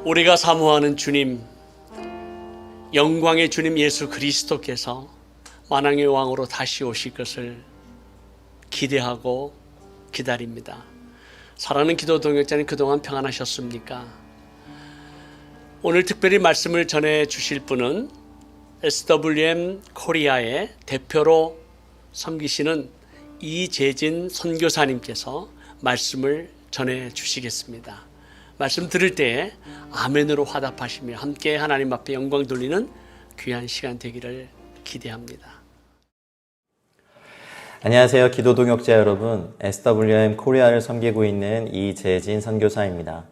우리가 사모하는 주님, 영광의 주님 예수 그리스도께서 만왕의 왕으로 다시 오실 것을 기대하고 기다립니다. 사랑하는 기도 동역자님, 그동안 평안하셨습니까? 오늘 특별히 말씀을 전해 주실 분은 SWM 코리아의 대표로 섬기시는 이재진 선교사님께서 말씀을 전해 주시겠습니다. 말씀 들을 때에 아멘으로 화답하시며 함께 하나님 앞에 영광 돌리는 귀한 시간 되기를 기대합니다. 안녕하세요. 기도 동역자 여러분, SWM 코리아를 섬기고 있는 이재진 선교사입니다.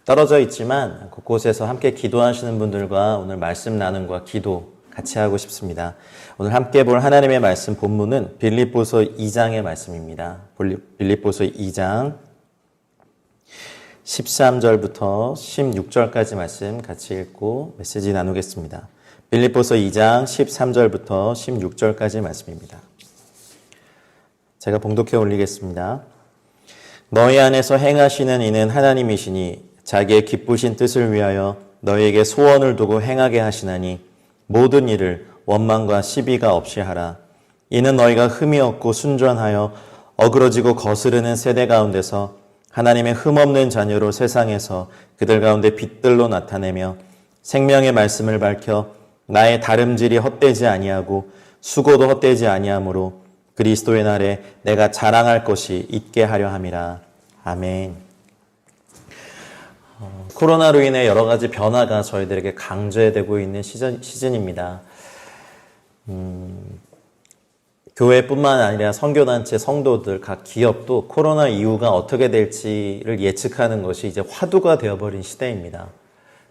떨어져 있지만 곳곳에서 함께 기도하시는 분들과 오늘 말씀 나눔과 기도 같이 하고 싶습니다. 오늘 함께 볼 하나님의 말씀 본문은 빌립보서 2장의 말씀입니다. 빌립보서 2장 13절부터 16절까지 말씀 같이 읽고 메시지 나누겠습니다. 빌립보서 2장 13절부터 16절까지 말씀입니다. 제가 봉독해 올리겠습니다. 너희 안에서 행하시는 이는 하나님이시니 자기의 기쁘신 뜻을 위하여 너희에게 소원을 두고 행하게 하시나니 모든 일을 원망과 시비가 없이 하라. 이는 너희가 흠이 없고 순전하여 어그러지고 거스르는 세대 가운데서 하나님의 흠없는 자녀로 세상에서 그들 가운데 빛들로 나타내며 생명의 말씀을 밝혀 나의 다름질이 헛되지 아니하고 수고도 헛되지 아니하므로 그리스도의 날에 내가 자랑할 것이 있게 하려 함이라. 아멘. 코로나로 인해 여러 가지 변화가 저희들에게 강조되고 있는 시즌입니다. 교회뿐만 아니라 선교단체, 성도들, 각 기업도 코로나 이후가 어떻게 될지를 예측하는 것이 이제 화두가 되어버린 시대입니다.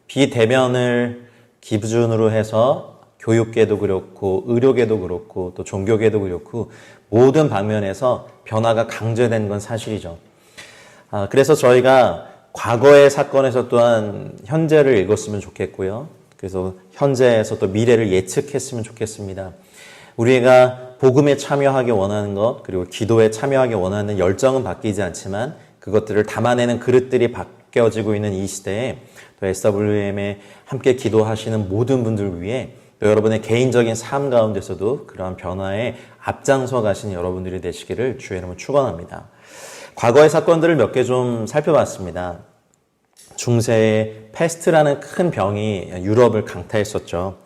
비대면을 기준으로 해서 교육계도 그렇고 의료계도 그렇고 또 종교계도 그렇고 모든 방면에서 변화가 강조된 건 사실이죠. 그래서 저희가 과거의 사건에서 또한 현재를 읽었으면 좋겠고요. 그래서 현재에서 또 미래를 예측했으면 좋겠습니다. 우리가 복음에 참여하기 원하는 것, 그리고 기도에 참여하기 원하는 열정은 바뀌지 않지만 그것들을 담아내는 그릇들이 바뀌어지고 있는 이 시대에 또 SWM에 함께 기도하시는 모든 분들 위해 또 여러분의 개인적인 삶 가운데서도 그러한 변화에 앞장서 가신 여러분들이 되시기를 주의 이름으로 축원합니다. 과거의 사건들을 몇 개 좀 살펴봤습니다. 중세에 패스트라는 큰 병이 유럽을 강타했었죠.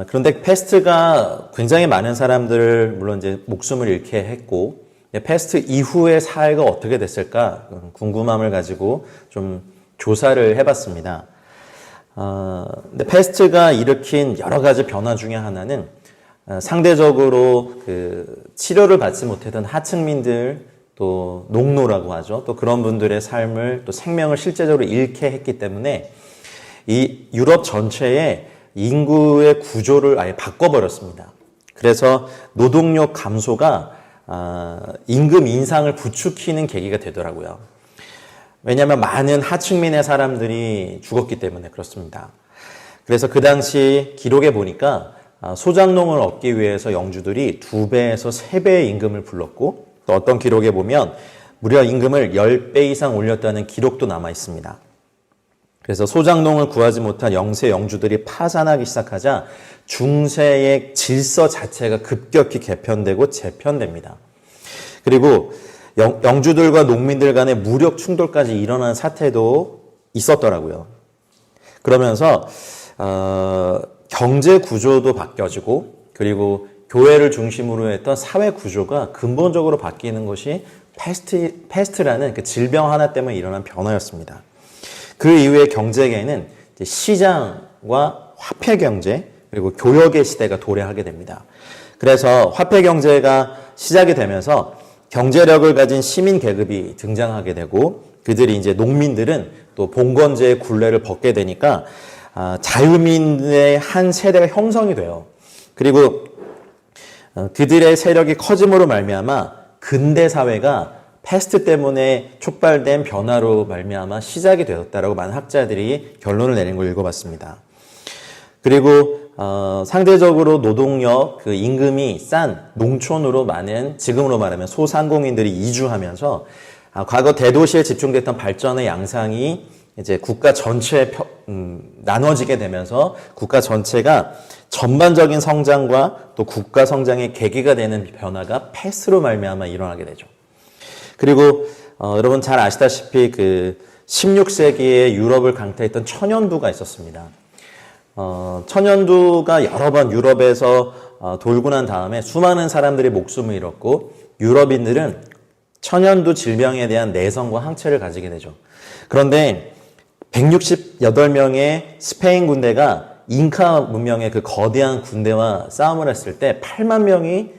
그런데 패스트가 굉장히 많은 사람들을 물론 이제 목숨을 잃게 했고, 패스트 이후의 사회가 어떻게 됐을까 궁금함을 가지고 좀 조사를 해봤습니다. 근데 패스트가 일으킨 여러 가지 변화 중에 하나는 상대적으로 그 치료를 받지 못했던 하층민들, 또 농노라고 하죠. 또 그런 분들의 삶을 또 생명을 실제적으로 잃게 했기 때문에 이 유럽 전체에 인구의 구조를 아예 바꿔버렸습니다. 그래서 노동력 감소가 임금 인상을 부추기는 계기가 되더라고요. 왜냐하면 많은 하층민의 사람들이 죽었기 때문에 그렇습니다. 그래서 그 당시 기록에 보니까 소작농을 얻기 위해서 영주들이 2배에서 3배의 임금을 불렀고 또 어떤 기록에 보면 무려 임금을 10배 이상 올렸다는 기록도 남아 있습니다. 그래서 소작농을 구하지 못한 영세 영주들이 파산하기 시작하자 중세의 질서 자체가 급격히 개편되고 재편됩니다. 그리고 영주들과 농민들 간의 무력 충돌까지 일어나는 사태도 있었더라고요. 그러면서 경제 구조도 바뀌어지고 그리고 교회를 중심으로 했던 사회 구조가 근본적으로 바뀌는 것이 패스트라는 그 질병 하나 때문에 일어난 변화였습니다. 그 이후의 경제계는 시장과 화폐 경제 그리고 교역의 시대가 도래하게 됩니다. 그래서 화폐 경제가 시작이 되면서 경제력을 가진 시민 계급이 등장하게 되고 그들이 이제 농민들은 또 봉건제의 굴레를 벗게 되니까 자유민의 한 세대가 형성이 돼요. 그리고 그들의 세력이 커짐으로 말미암아 근대 사회가 패스트 때문에 촉발된 변화로 말미암아 시작이 되었다라고 많은 학자들이 결론을 내린 걸 읽어봤습니다. 그리고 상대적으로 노동력, 그 임금이 싼 농촌으로 많은 지금으로 말하면 소상공인들이 이주하면서 과거 대도시에 집중됐던 발전의 양상이 이제 국가 전체에 나눠지게 되면서 국가 전체가 전반적인 성장과 또 국가 성장의 계기가 되는 변화가 패스로 말미암아 일어나게 되죠. 그리고 여러분 잘 아시다시피 그 16세기에 유럽을 강타했던 천연두가 있었습니다. 천연두가 여러 번 유럽에서 돌고 난 다음에 수많은 사람들이 목숨을 잃었고 유럽인들은 천연두 질병에 대한 내성과 항체를 가지게 되죠. 그런데 168명의 스페인 군대가 잉카 문명의 그 거대한 군대와 싸움을 했을 때 8만 명이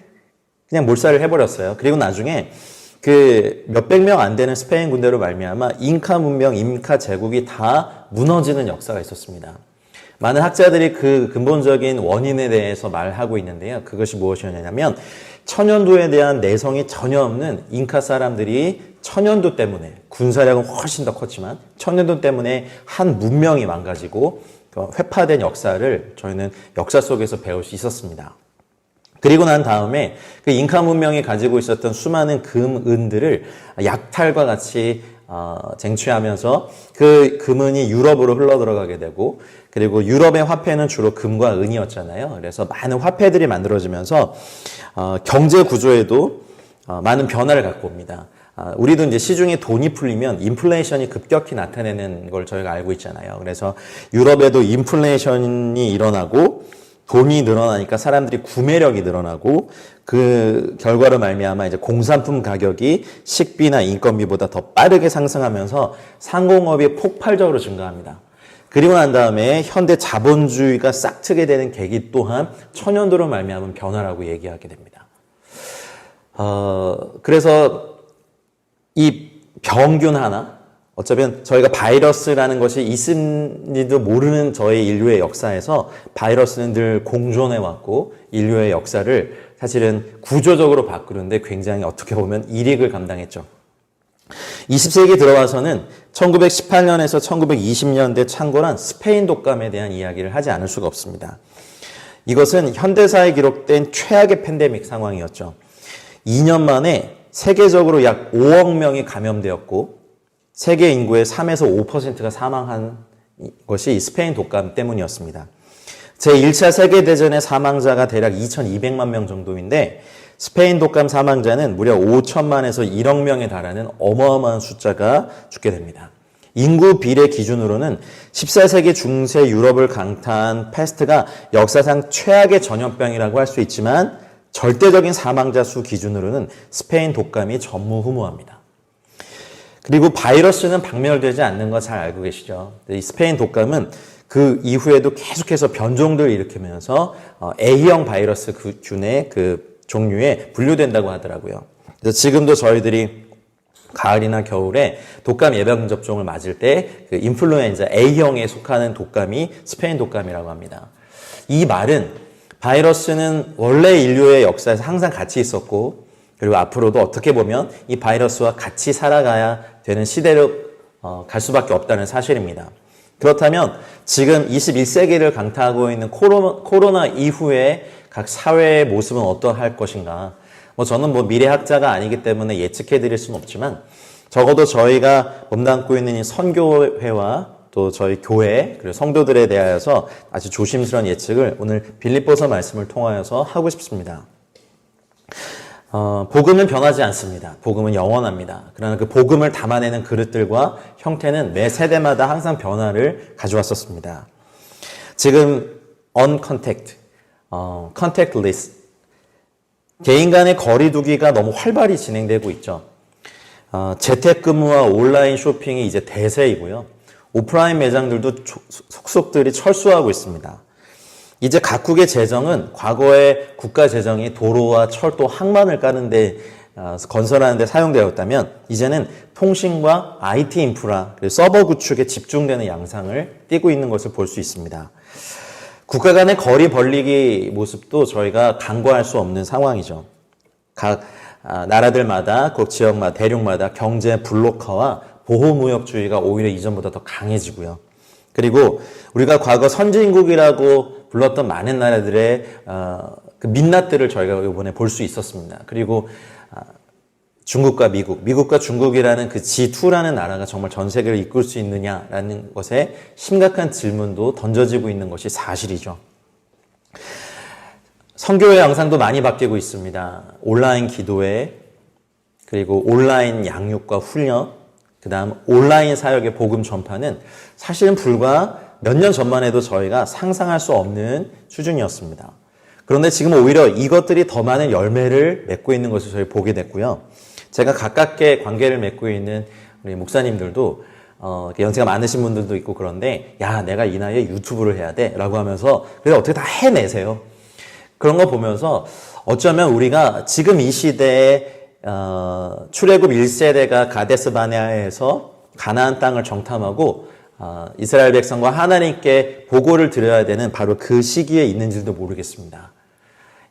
그냥 몰살을 해버렸어요. 그리고 나중에 그 몇백 명 안 되는 스페인 군대로 말미암아 잉카 문명, 잉카 제국이 다 무너지는 역사가 있었습니다. 많은 학자들이 그 근본적인 원인에 대해서 말하고 있는데요. 그것이 무엇이었냐면 천연두에 대한 내성이 전혀 없는 잉카 사람들이 천연두 때문에 군사력은 훨씬 더 컸지만 천연두 때문에 한 문명이 망가지고 회파된 역사를 저희는 역사 속에서 배울 수 있었습니다. 그리고 난 다음에 그 잉카 문명이 가지고 있었던 수많은 금, 은들을 약탈과 같이 쟁취하면서 그 금은이 유럽으로 흘러 들어가게 되고 그리고 유럽의 화폐는 주로 금과 은이었잖아요. 그래서 많은 화폐들이 만들어지면서 경제 구조에도 많은 변화를 갖고 옵니다. 우리도 이제 시중에 돈이 풀리면 인플레이션이 급격히 나타내는 걸 저희가 알고 있잖아요. 그래서 유럽에도 인플레이션이 일어나고 돈이 늘어나니까 사람들이 구매력이 늘어나고 그 결과로 말미암아 이제 공산품 가격이 식비나 인건비보다 더 빠르게 상승하면서 상공업이 폭발적으로 증가합니다. 그리고 난 다음에 현대 자본주의가 싹트게 되는 계기 또한 천연두로 말미암은 변화라고 얘기하게 됩니다. 그래서 이 병균 하나, 어쩌면 저희가 바이러스라는 것이 있는지도 모르는 저희 인류의 역사에서 바이러스는 늘 공존해 왔고 인류의 역사를 사실은 구조적으로 바꾸는데 굉장히 어떻게 보면 일익을 감당했죠. 20세기 들어와서는 1918년에서 1920년대 창궐한 스페인 독감에 대한 이야기를 하지 않을 수가 없습니다. 이것은 현대사에 기록된 최악의 팬데믹 상황이었죠. 2년 만에 세계적으로 약 5억 명이 감염되었고 세계 인구의 3에서 5%가 사망한 것이 스페인 독감 때문이었습니다. 제1차 세계대전의 사망자가 대략 2,200만 명 정도인데 스페인 독감 사망자는 무려 5천만에서 1억 명에 달하는 어마어마한 숫자가 죽게 됩니다. 인구 비례 기준으로는 14세기 중세 유럽을 강타한 패스트가 역사상 최악의 전염병이라고 할 수 있지만 절대적인 사망자 수 기준으로는 스페인 독감이 전무후무합니다. 그리고 바이러스는 박멸되지 않는 거 잘 알고 계시죠? 이 스페인 독감은 그 이후에도 계속해서 변종들을 일으키면서 A형 바이러스 균의 그 종류에 분류된다고 하더라고요. 그래서 지금도 저희들이 가을이나 겨울에 독감 예방 접종을 맞을 때 그 인플루엔자 A형에 속하는 독감이 스페인 독감이라고 합니다. 이 말은 바이러스는 원래 인류의 역사에서 항상 같이 있었고 그리고 앞으로도 어떻게 보면 이 바이러스와 같이 살아가야 되는 시대로 갈 수밖에 없다는 사실입니다. 그렇다면 지금 21세기를 강타하고 있는 코로나 이후에 각 사회의 모습은 어떠할 것인가? 저는 미래학자가 아니기 때문에 예측해 드릴 수는 없지만 적어도 저희가 몸담고 있는 이 선교회와 또 저희 교회 그리고 성도들에 대하여서 아주 조심스러운 예측을 오늘 빌립보서 말씀을 통하여서 하고 싶습니다. 복음은 변하지 않습니다. 복음은 영원합니다. 그러나 그 복음을 담아내는 그릇들과 형태는 매 세대마다 항상 변화를 가져왔었습니다. 지금 uncontact, contactless, 개인 간의 거리두기가 너무 활발히 진행되고 있죠. 재택근무와 온라인 쇼핑이 이제 대세이고요. 오프라인 매장들도 속속들이 철수하고 있습니다. 이제 각국의 재정은 과거의 국가 재정이 도로와 철도, 항만을 까는데 건설하는 데 사용되었다면 이제는 통신과 IT 인프라, 그리고 서버 구축에 집중되는 양상을 띠고 있는 것을 볼 수 있습니다. 국가 간의 거리 벌리기 모습도 저희가 간과할 수 없는 상황이죠. 각 나라들마다, 그 지역마다, 대륙마다 경제 블록화와 보호무역주의가 오히려 이전보다 더 강해지고요. 그리고 우리가 과거 선진국이라고 불렀던 많은 나라들의 그 민낯들을 저희가 이번에 볼 수 있었습니다. 그리고 중국과 미국과 중국이라는 그 G2라는 나라가 정말 전 세계를 이끌 수 있느냐라는 것에 심각한 질문도 던져지고 있는 것이 사실이죠. 선교의 양상도 많이 바뀌고 있습니다. 온라인 기도회, 그리고 온라인 양육과 훈련, 그 다음 온라인 사역의 복음 전파는 사실은 불과 몇 년 전만 해도 저희가 상상할 수 없는 수준이었습니다. 그런데 지금 오히려 이것들이 더 많은 열매를 맺고 있는 것을 저희 보게 됐고요. 제가 가깝게 관계를 맺고 있는 우리 목사님들도 연세가 많으신 분들도 있고 그런데 야, 내가 이 나이에 유튜브를 해야 돼 라고 하면서 그래서 어떻게 다 해내세요. 그런 거 보면서 어쩌면 우리가 지금 이 시대에 출애굽 1세대가 가데스 바네아에서 가나안 땅을 정탐하고 이스라엘 백성과 하나님께 보고를 드려야 되는 바로 그 시기에 있는지도 모르겠습니다.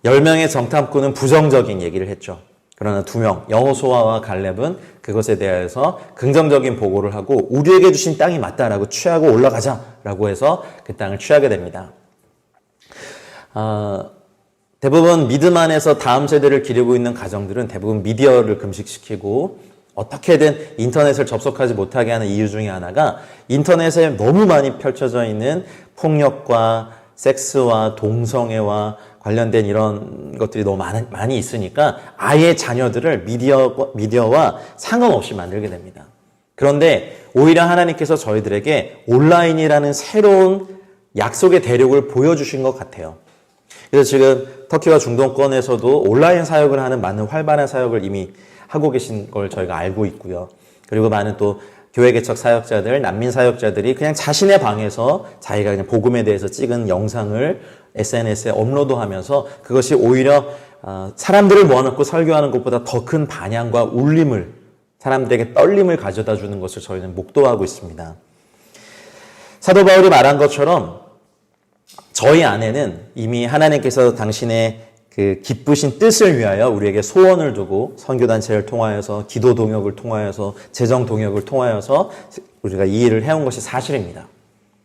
10명의 정탐꾼은 부정적인 얘기를 했죠. 그러나 2명, 여호수아와 갈렙은 그것에 대해서 긍정적인 보고를 하고 우리에게 주신 땅이 맞다라고 취하고 올라가자라고 해서 그 땅을 취하게 됩니다. 대부분 믿음 안에서 다음 세대를 기르고 있는 가정들은 대부분 미디어를 금식시키고 어떻게든 인터넷을 접속하지 못하게 하는 이유 중에 하나가 인터넷에 너무 많이 펼쳐져 있는 폭력과 섹스와 동성애와 관련된 이런 것들이 너무 많이 있으니까 아예 자녀들을 미디어와 상관없이 만들게 됩니다. 그런데 오히려 하나님께서 저희들에게 온라인이라는 새로운 약속의 대륙을 보여주신 것 같아요. 그래서 지금 터키와 중동권에서도 온라인 사역을 하는 많은 활발한 사역을 이미 하고 계신 걸 저희가 알고 있고요. 그리고 많은 또 교회 개척 사역자들, 난민 사역자들이 그냥 자신의 방에서 자기가 그냥 복음에 대해서 찍은 영상을 SNS에 업로드하면서 그것이 오히려 사람들을 모아놓고 설교하는 것보다 더 큰 반향과 울림을, 사람들에게 떨림을 가져다 주는 것을 저희는 목도하고 있습니다. 사도 바울이 말한 것처럼 저희 안에는 이미 하나님께서 당신의 그 기쁘신 뜻을 위하여 우리에게 소원을 두고 선교단체를 통하여서 기도 동역을 통하여서 재정 동역을 통하여서 우리가 이 일을 해온 것이 사실입니다.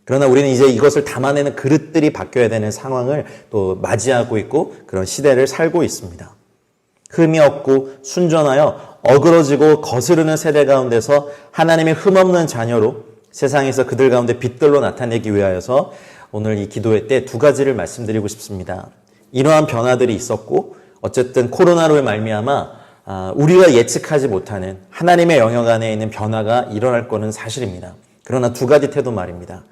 그러나 우리는 이제 이것을 담아내는 그릇들이 바뀌어야 되는 상황을 또 맞이하고 있고 그런 시대를 살고 있습니다. 흠이 없고 순전하여 어그러지고 거스르는 세대 가운데서 하나님의 흠없는 자녀로 세상에서 그들 가운데 빛들로 나타내기 위하여서 오늘 이 기도회 때 2가지를 말씀드리고 싶습니다. 이러한 변화들이 있었고 어쨌든 코로나로 말미암아 우리가 예측하지 못하는 하나님의 영역 안에 있는 변화가 일어날 거는 사실입니다. 그러나 2가지 태도 말입니다.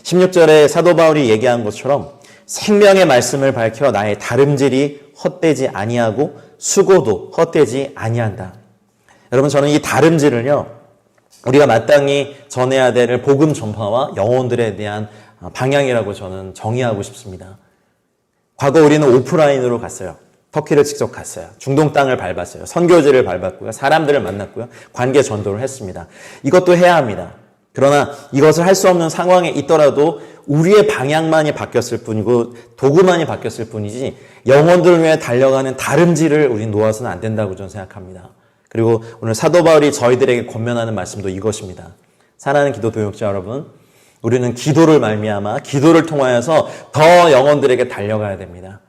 16절에 사도 바울이 얘기한 것처럼 생명의 말씀을 밝혀 나의 다름질이 헛되지 아니하고 수고도 헛되지 아니한다. 여러분, 저는 이 다름질을요, 우리가 마땅히 전해야 될 복음 전파와 영혼들에 대한 방향이라고 저는 정의하고 싶습니다. 과거 우리는 오프라인으로 갔어요. 터키를 직접 갔어요. 중동 땅을 밟았어요. 선교지를 밟았고요. 사람들을 만났고요. 관계 전도를 했습니다. 이것도 해야 합니다. 그러나 이것을 할 수 없는 상황에 있더라도 우리의 방향만이 바뀌었을 뿐이고 도구만이 바뀌었을 뿐이지 영혼들을 위해 달려가는 다름질을 우리는 놓아서는 안 된다고 저는 생각합니다. 그리고 오늘 사도 바울이 저희들에게 권면하는 말씀도 이것입니다. 사랑하는 기도 동역자 여러분, 우리는 기도를 말미암아 기도를 통하여서 더 영혼들에게 달려가야 됩니다.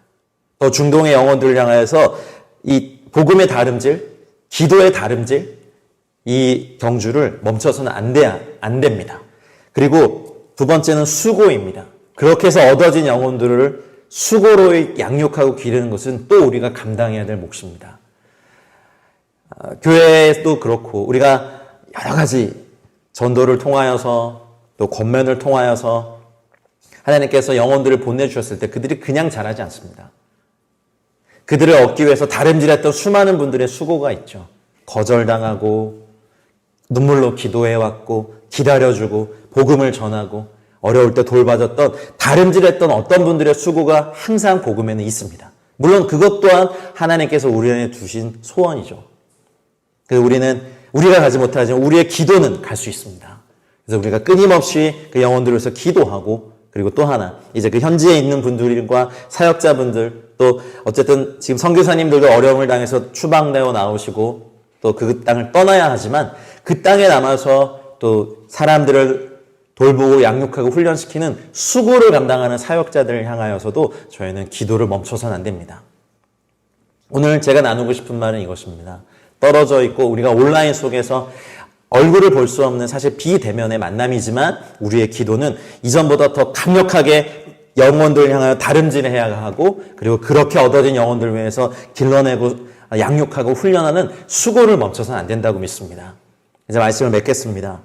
더 중동의 영혼들을 향하여서 이 복음의 다름질, 기도의 다름질, 이 경주를 멈춰서는 안 됩니다. 그리고 2번째는 수고입니다. 그렇게 해서 얻어진 영혼들을 수고로 양육하고 기르는 것은 또 우리가 감당해야 될 몫입니다. 교회도 그렇고 우리가 여러 가지 전도를 통하여서 또 권면을 통하여서 하나님께서 영혼들을 보내주셨을 때 그들이 그냥 자라지 않습니다. 그들을 얻기 위해서 다름질했던 수많은 분들의 수고가 있죠. 거절당하고 눈물로 기도해왔고 기다려주고 복음을 전하고 어려울 때 돌봐줬던 다름질했던 어떤 분들의 수고가 항상 복음에는 있습니다. 물론 그것 또한 하나님께서 우리 안에 두신 소원이죠. 그래서 우리가 가지 못하지만 우리의 기도는 갈 수 있습니다. 그래서 우리가 끊임없이 그 영혼들을 위해서 기도하고 그리고 또 하나 이제 그 현지에 있는 분들과 사역자분들 또 어쨌든 지금 선교사님들도 어려움을 당해서 추방되어 나오시고 또 그 땅을 떠나야 하지만 그 땅에 남아서 또 사람들을 돌보고 양육하고 훈련시키는 수고를 감당하는 사역자들을 향하여서도 저희는 기도를 멈춰서는 안 됩니다. 오늘 제가 나누고 싶은 말은 이것입니다. 떨어져 있고 우리가 온라인 속에서 얼굴을 볼 수 없는 사실 비대면의 만남이지만 우리의 기도는 이전보다 더 강력하게 영혼들을 향하여 다름질해야 하고 그리고 그렇게 얻어진 영혼들을 위해서 길러내고 양육하고 훈련하는 수고를 멈춰서는 안 된다고 믿습니다. 이제 말씀을 맺겠습니다.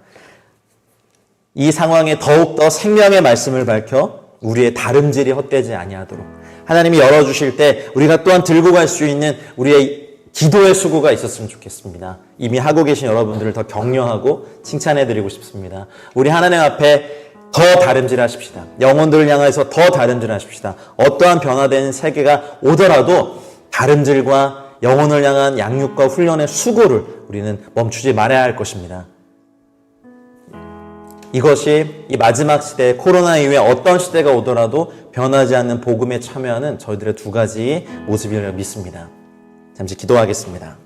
이 상황에 더욱더 생명의 말씀을 밝혀 우리의 다름질이 헛되지 아니하도록 하나님이 열어주실 때 우리가 또한 들고 갈 수 있는 우리의 기도의 수고가 있었으면 좋겠습니다. 이미 하고 계신 여러분들을 더 격려하고 칭찬해드리고 싶습니다. 우리 하나님 앞에 더 다름질하십시다. 영혼들을 향해서 더 다름질하십시다. 어떠한 변화된 세계가 오더라도 다름질과 영혼을 향한 양육과 훈련의 수고를 우리는 멈추지 말아야 할 것입니다. 이것이 이 마지막 시대 코로나 이후에 어떤 시대가 오더라도 변하지 않는 복음에 참여하는 저희들의 두 가지 모습이라고 믿습니다. 잠시 기도하겠습니다.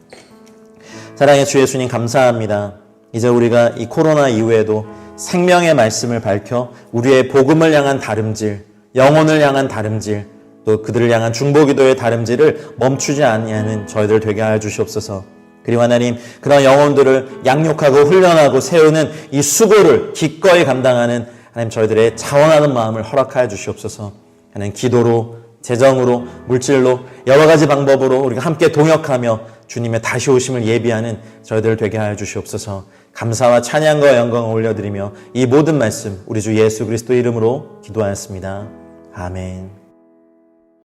사랑의 주 예수님 감사합니다. 이제 우리가 이 코로나 이후에도 생명의 말씀을 밝혀 우리의 복음을 향한 다름질, 영혼을 향한 다름질, 또 그들을 향한 중보기도의 다름질을 멈추지 아니하는 저희들 되게 하여 주시옵소서. 그리고 하나님 그런 영혼들을 양육하고 훈련하고 세우는 이 수고를 기꺼이 감당하는 하나님 저희들의 자원하는 마음을 허락하여 주시옵소서. 하나님 기도로 재정으로 물질로 여러 가지 방법으로 우리가 함께 동역하며 주님의 다시 오심을 예비하는 저희들 되게 하여 주시옵소서. 감사와 찬양과 영광을 올려드리며 이 모든 말씀 우리 주 예수 그리스도 이름으로 기도하였습니다. 아멘.